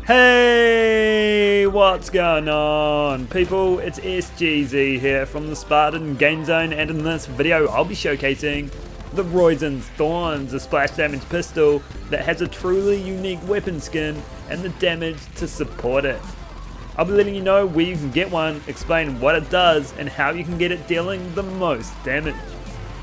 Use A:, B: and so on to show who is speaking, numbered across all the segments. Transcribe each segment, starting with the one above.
A: Hey, what's going on people? It's SGZ here from the SpartanGameZone, and in this video I'll be showcasing the Rosins Thorns, a splash damage pistol that has a truly unique weapon skin and the damage to support it. I'll be letting you know where you can get one, explain what it does and how you can get it dealing the most damage.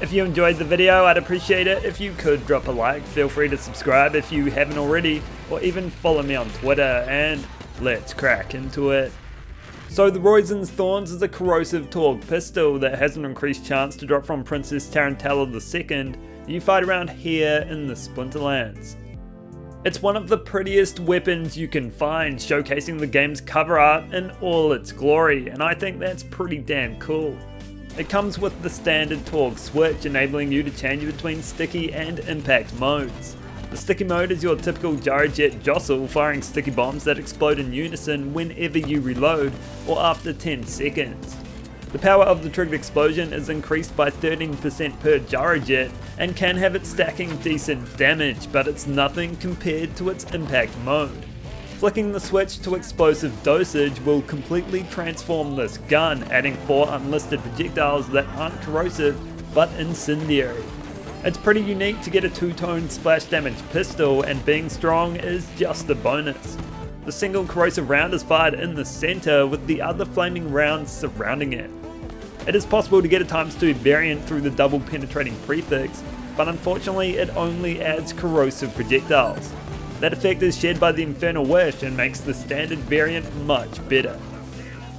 A: If you enjoyed the video, I'd appreciate it if you could drop a like, feel free to subscribe if you haven't already, or even follow me on Twitter, and let's crack into it. So the Rosins Thorns is a corrosive Torx pistol that has an increased chance to drop from Princess Tarantella II you fight around here in the Bordelrands. It's one of the prettiest weapons you can find, showcasing the game's cover art in all its glory, and I think that's pretty damn cool. It comes with the standard Torx switch, enabling you to change between sticky and impact modes. The sticky mode is your typical gyrojet jostle, firing sticky bombs that explode in unison whenever you reload or after 10 seconds. The power of the triggered explosion is increased by 13% per gyrojet and can have it stacking decent damage, but it's nothing compared to its impact mode. Flicking the switch to explosive dosage will completely transform this gun, adding 4 unlisted projectiles that aren't corrosive but incendiary. It's pretty unique to get a two-tone splash damage pistol, and being strong is just a bonus. The single corrosive round is fired in the center, with the other flaming rounds surrounding it. It is possible to get a ×2 variant through the double penetrating prefix, but unfortunately it only adds corrosive projectiles. That effect is shared by the Infernal Wish and makes the standard variant much better.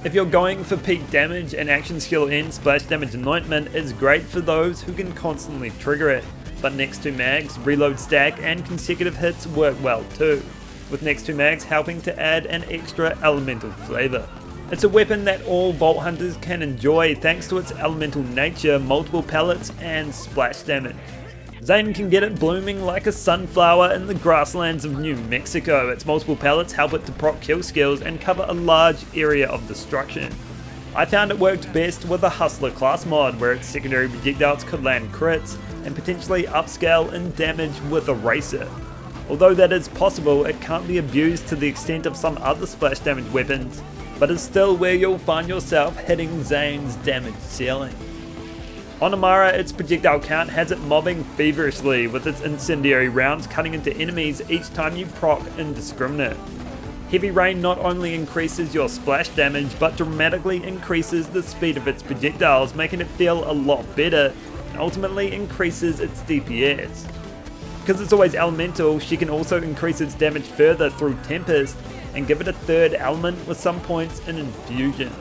A: If you're going for peak damage, an action skill N splash damage anointment is great for those who can constantly trigger it, but next to mags, reload stack and consecutive hits work well too, with next to mags helping to add an extra elemental flavour. It's a weapon that all Vault Hunters can enjoy thanks to its elemental nature, multiple pellets and splash damage. Zane can get it blooming like a sunflower in the grasslands of New Mexico. Its multiple pellets help it to proc kill skills and cover a large area of destruction. I found it worked best with a Hustler class mod, where its secondary projectiles could land crits and potentially upscale in damage with Eraser. Although that is possible, it can't be abused to the extent of some other splash damage weapons, but is still where you'll find yourself hitting Zane's damage ceiling. On Amara, its projectile count has it mobbing feverishly, with its incendiary rounds cutting into enemies each time you proc indiscriminate. Heavy Rain not only increases your splash damage, but dramatically increases the speed of its projectiles, making it feel a lot better, and ultimately increases its DPS. Because it's always elemental, she can also increase its damage further through Tempest, and give it a third element with some points in Infusion.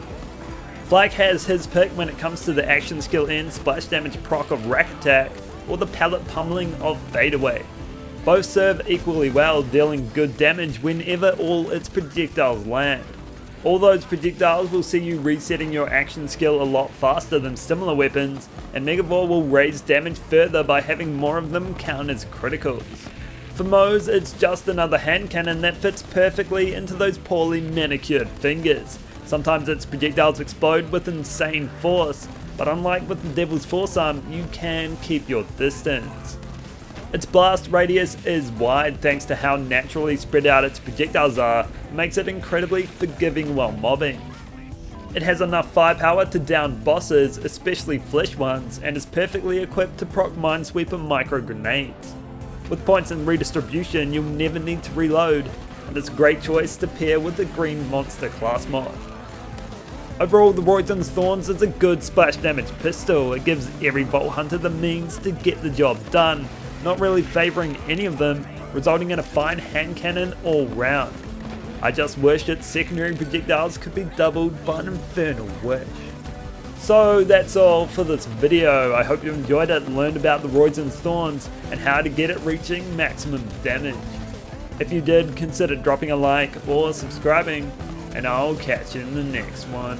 A: Flak has his pick when it comes to the action skill N splash damage proc of Rack Attack or the pallet pummeling of Fadeaway. Both serve equally well, dealing good damage whenever all its projectiles land. All those projectiles will see you resetting your action skill a lot faster than similar weapons, and Megavore will raise damage further by having more of them count as criticals. For Moze, it's just another hand cannon that fits perfectly into those poorly manicured fingers. Sometimes its projectiles explode with insane force, but unlike with the Devil's Forearm, you can keep your distance. Its blast radius is wide thanks to how naturally spread out its projectiles are, makes it incredibly forgiving while mobbing. It has enough firepower to down bosses, especially flesh ones, and is perfectly equipped to proc Minesweeper micro grenades. With points in redistribution, you'll never need to reload, and it's a great choice to pair with the Green Monster class mod. Overall, the Rosins Thorns is a good splash damage pistol. It gives every Vault Hunter the means to get the job done, not really favouring any of them, resulting in a fine hand cannon all round. I just wish its secondary projectiles could be doubled by an Infernal Wish. So that's all for this video. I hope you enjoyed it and learned about the Rosins Thorns and how to get it reaching maximum damage. If you did, consider dropping a like or subscribing, and I'll catch you in the next one.